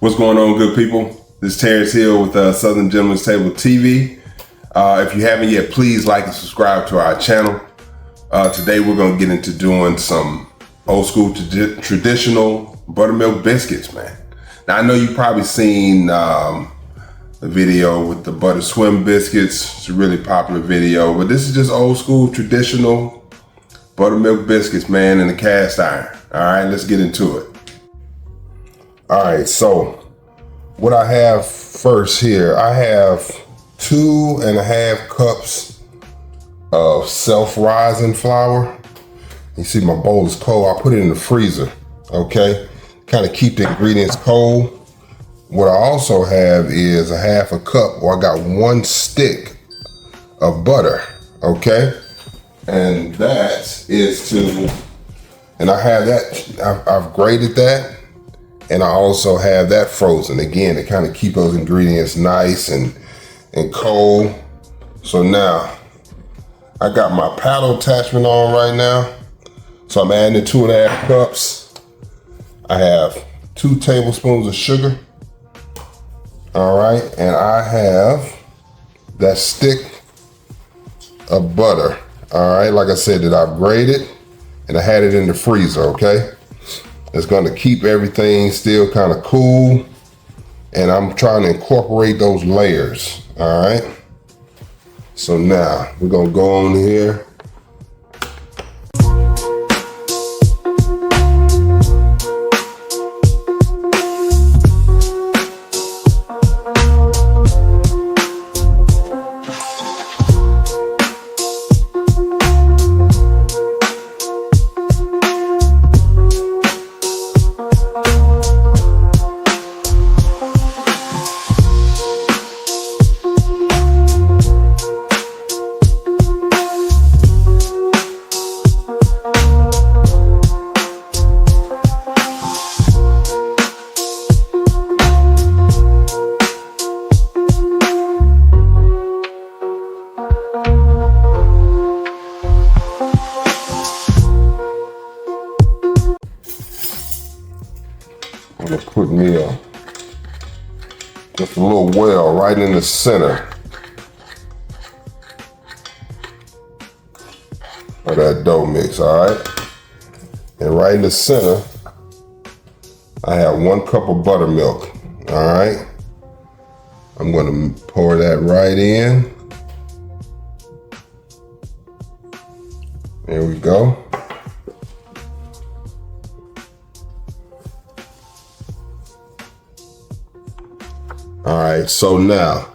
What's going on, good people? This is Terrence Hill with Southern Gentleman's Table TV. If you haven't yet, please like and subscribe to our channel. Today we're going to get into doing some old school traditional buttermilk biscuits, man. Now I know you've probably seen the video with the butter swim biscuits. It's a really popular video, but this is just old school traditional buttermilk biscuits, man, in a cast iron. All right, let's get into it. All right, so what I have first here, I have 2.5 cups of self-rising flour. You see my bowl is cold. I put it in the freezer, okay? Kind of keep the ingredients cold. What I also have is a 1/2 cup, or I got 1 stick of butter, okay? And that is and I have that, I've grated that. And I also have that frozen, again, to kind of keep those ingredients nice and cold. So now, I got my paddle attachment on right now. So I'm adding the 2.5 cups. I have 2 tablespoons of sugar. All right, and I have that stick of butter. All right, like I said, that I've grated, and I had it in the freezer, okay? It's gonna keep everything still kind of cool. And I'm trying to incorporate those layers, all right? So now, we're gonna go on here. I'm gonna put me just a little well right in the center of that dough mix, all right? And right in the center, I have 1 cup of buttermilk, all right? I'm gonna pour that right in. There we go. All right, so now,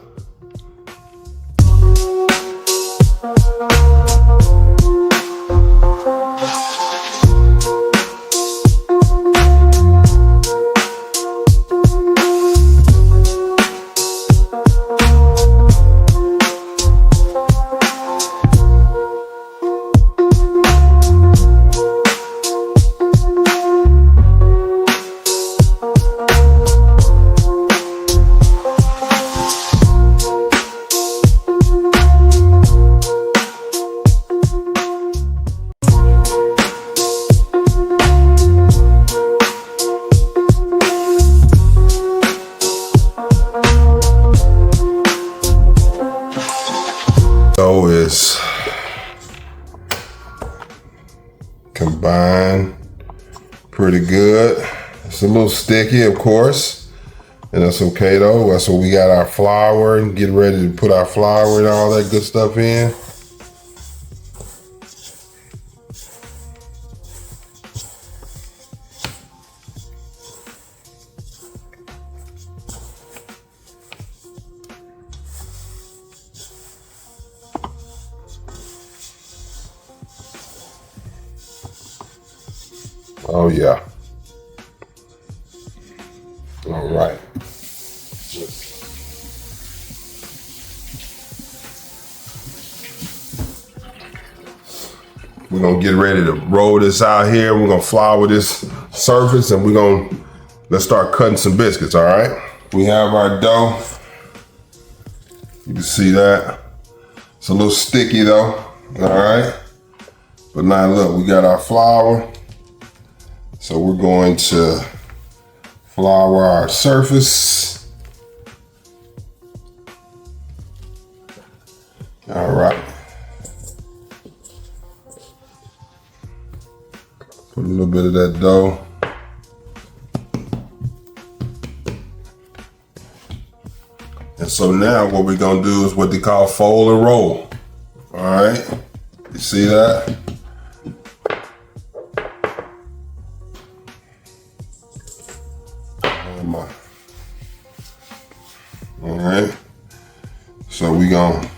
dough is combined pretty good. It's a little sticky, of course, and that's okay though. That's what we got our flour and get ready to put our flour and all that good stuff in. Oh yeah. All right. We're gonna get ready to roll this out here. We're gonna flour this surface and let's start cutting some biscuits, all right? We have our dough. You can see that. It's a little sticky though, all right? But now look, we got our flour. So we're going to Flour our surface. All right. Put a little bit of that dough. And so now what we're gonna do is what they call fold and roll. All right, you see that? All right, so we gonna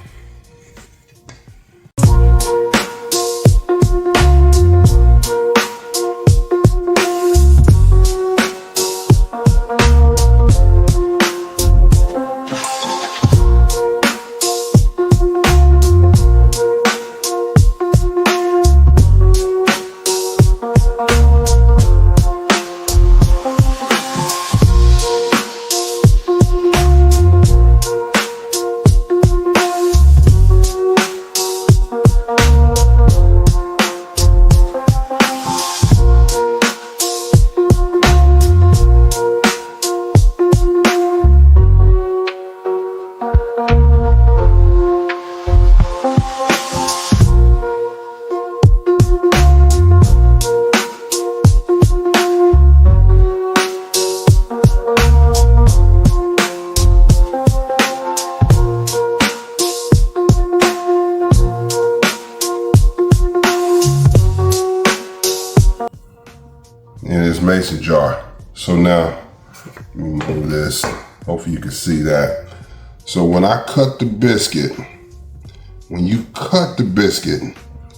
in this mason jar. So now, let me move this. Hopefully you can see that. So when I cut the biscuit, when you cut the biscuit,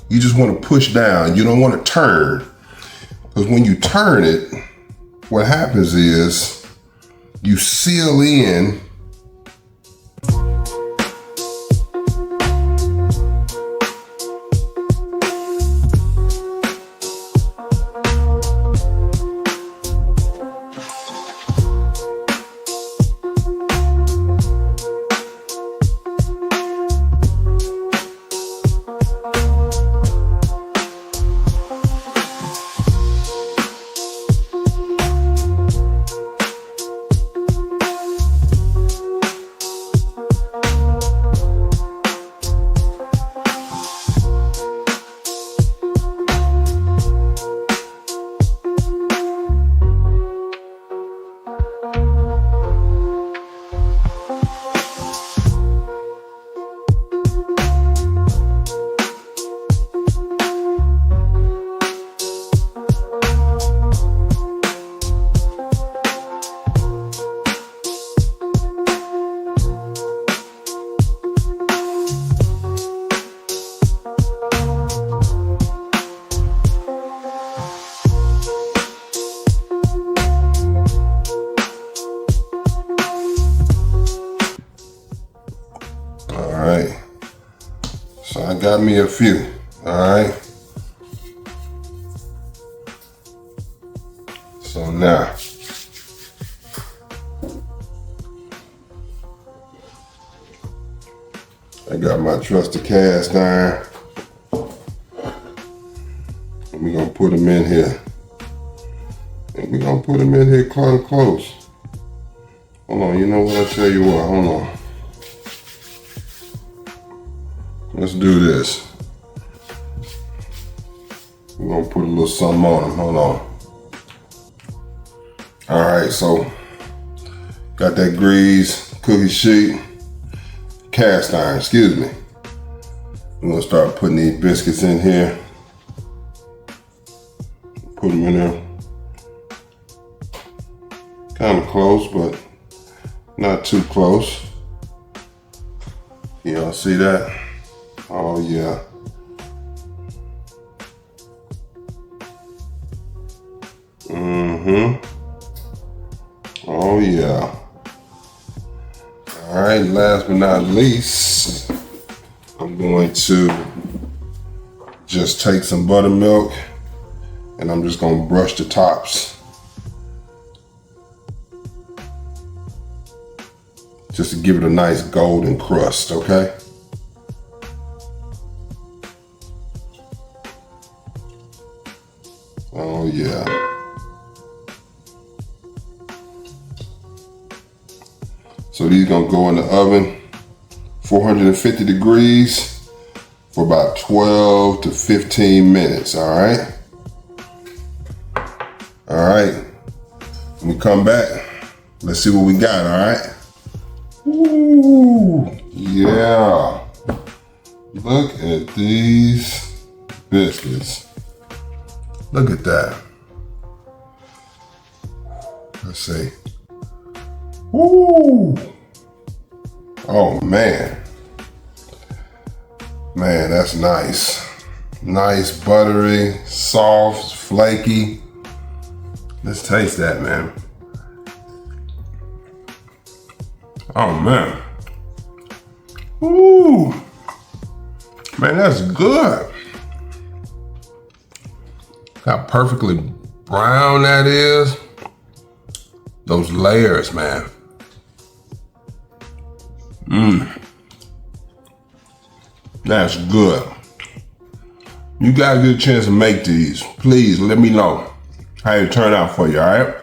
you just want to push down. You don't want to turn. Because when you turn it, what happens is you seal in So I got me a few, all right? So now, I got my trusted cast iron. And we're gonna put them in here. And we're gonna put them in here kind of close. Hold on, you know what, I'll tell you what, hold on. Let's do this. We're gonna put a little something on them, hold on. All right, so got that grease, cookie sheet, cast iron, excuse me. We're gonna start putting these biscuits in here. Put them in there. Kind of close, but not too close. Y'all see that? Oh yeah. Oh yeah. All right, last but not least, I'm going to just take some buttermilk and I'm just gonna brush the tops. Just to give it a nice golden crust, okay? Oh yeah. So these gonna go in the oven, 450 degrees for about 12 to 15 minutes, all right? All right, when we come back, let's see what we got, all right? Ooh, yeah. Look at these biscuits. Look at that. Let's see. Ooh. Oh man. Man, that's nice. Nice, buttery, soft, flaky. Let's taste that, man. Oh man. Ooh. Man, that's good. How perfectly brown that is. Those layers, man. That's good. You guys get a chance to make these, please let me know how it turned out for you, all right?